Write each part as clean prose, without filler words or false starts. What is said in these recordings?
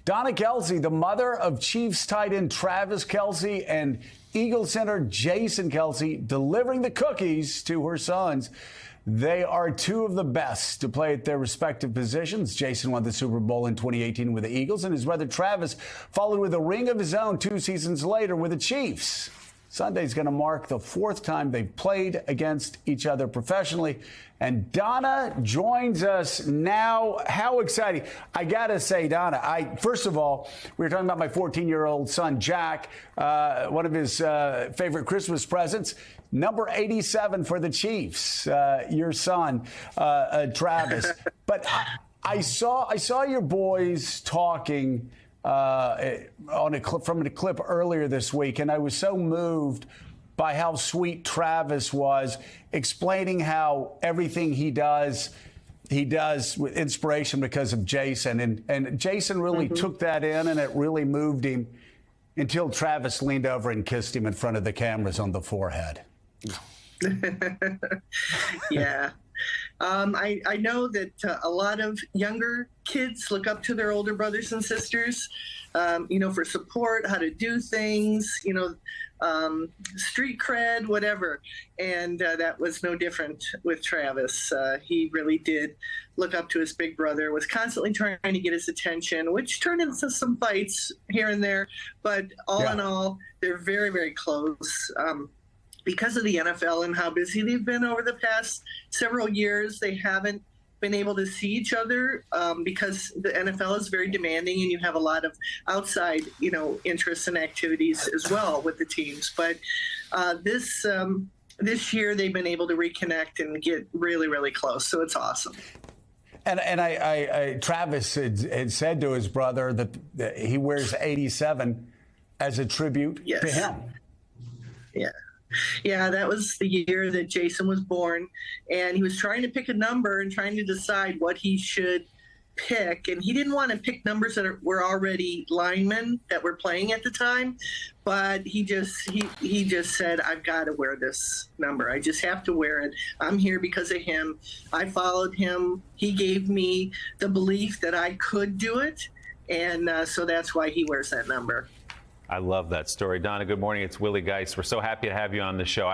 Donna Kelce, the mother of Chiefs tight end Travis Kelce and Eagles center Jason Kelce, delivering the cookies to her sons. They are two of the best to play at their respective positions. Jason won the Super Bowl in 2018 with the Eagles, and his brother Travis followed with a ring of his own 2 seasons later with the Chiefs. Sunday's going to mark the 4th time they've played against each other professionally. And Donna joins us now. How exciting. I got to say, Donna, first of all, we were talking about my 14-year-old son, Jack, one of his favorite Christmas presents, number 87 for the Chiefs, your son, Travis. But I saw your boys talking from a clip earlier this week, and I was so moved by how sweet Travis was, explaining how everything he does with inspiration because of Jason. And Jason really took that in, and it really moved him until Travis leaned over and kissed him in front of the cameras on the forehead. Yeah. I know that a lot of younger kids look up to their older brothers and sisters, for support, how to do things, street cred, whatever. And that was no different with Travis. He really did look up to his big brother, was constantly trying to get his attention, which turned into some fights here and there. But all in all, they're very, very close. Because of the NFL and how busy they've been over the past several years, they haven't been able to see each other because the NFL is very demanding and you have a lot of outside, interests and activities as well with the teams. But this year they've been able to reconnect and get really, really close. So it's awesome. And Travis had said to his brother that he wears 87 as a tribute to him. Yeah. Yeah, that was the year that Jason was born, and he was trying to pick a number and trying to decide what he should pick. And he didn't want to pick numbers that were already linemen that were playing at the time, but he just said, I've got to wear this number. I just have to wear it. I'm here because of him. I followed him. He gave me the belief that I could do it, and so that's why he wears that number. I love that story. Donna, good morning. It's Willie Geist. We're so happy to have you on the show.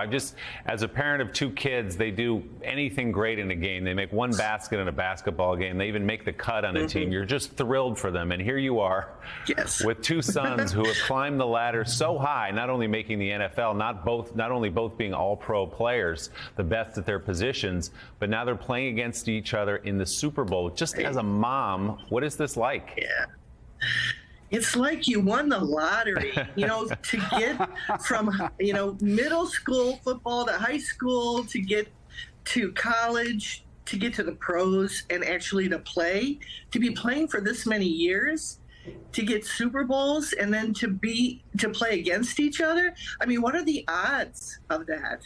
As a parent of 2 kids, they do anything great in a game. They make one basket in a basketball game. They even make the cut on a team. You're just thrilled for them. And here you are with 2 sons who have climbed the ladder so high, not only making the NFL, not only both being all-pro players, the best at their positions, but now they're playing against each other in the Super Bowl. Just as a mom, what is this like? Yeah. It's like you won the lottery, to get from, middle school football to high school, to get to college, to get to the pros and actually to be playing for this many years, to get Super Bowls and then to play against each other. I mean, what are the odds of that?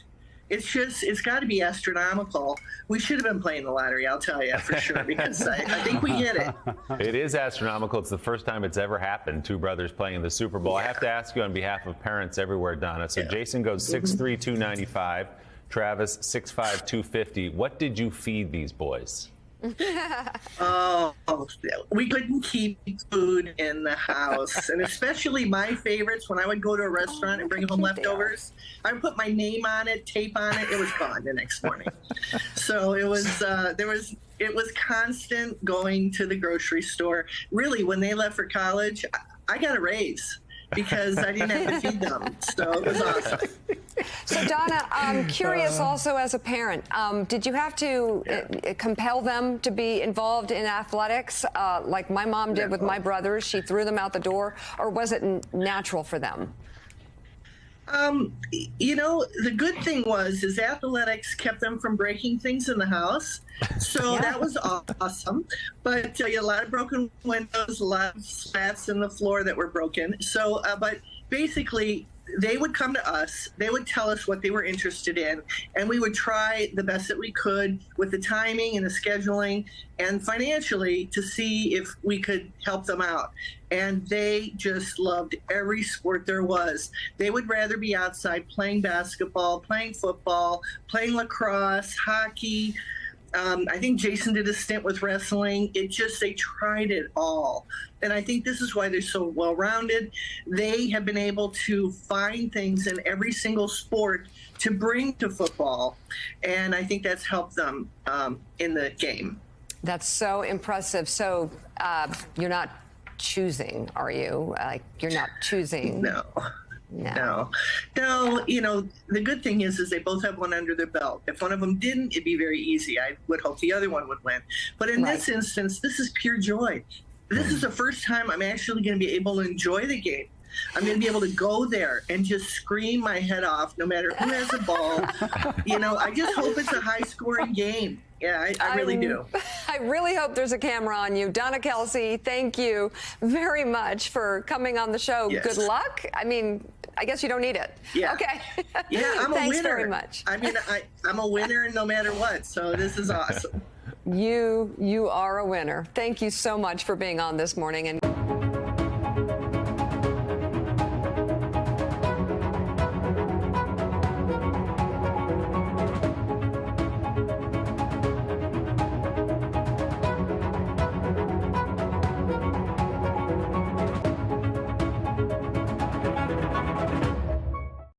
It's got to be astronomical. We should have been playing the lottery, I'll tell you for sure, because I think we get it. It is astronomical. It's the first time it's ever happened, 2 brothers playing in the Super Bowl. I have to ask you on behalf of parents everywhere, Donna. So Jason goes 6'3", 295. Travis, 6'5", 250. What did you feed these boys? We couldn't keep food in the house, and especially my favorites. When I would go to a restaurant and bring home leftovers, I would put my name on it, tape on it. It was gone the next morning. So it was it was constant going to the grocery store. Really, when they left for college, I got a raise because I didn't have to feed them. So it was awesome. So, Donna, I'm curious also as a parent, did you have to compel them to be involved in athletics like my mom did with my brothers? She threw them out the door, or was it natural for them? The good thing is athletics kept them from breaking things in the house. So that was awesome. But a lot of broken windows, a lot of slats in the floor that were broken. So, but basically, they would come to us, they would tell us what they were interested in, and we would try the best that we could with the timing and the scheduling and financially to see if we could help them out. And they just loved every sport there was. They would rather be outside playing basketball, playing football, playing lacrosse, hockey, I think Jason did a stint with wrestling. They tried it all. And I think this is why they're so well-rounded. They have been able to find things in every single sport to bring to football. And I think that's helped them in the game. That's so impressive. So you're not choosing, are you? Like, you're not choosing. No. You know, the good thing is they both have one under their belt. If one of them didn't, it'd be very easy. I would hope the other one would win. But in this instance, this is pure joy. This is the first time I'm actually going to be able to enjoy the game. I'm going to be able to go there and just scream my head off no matter who has the ball. You know, I just hope it's a high-scoring game. Yeah, I really do. I really hope there's a camera on you. Donna Kelce, thank you very much for coming on the show. Yes. Good luck. I mean, I guess you don't need it. Yeah. Okay. Yeah, I'm a Thanks winner. very much. I mean, I'm a winner no matter what, so this is awesome. You are a winner. Thank you so much for being on this morning. And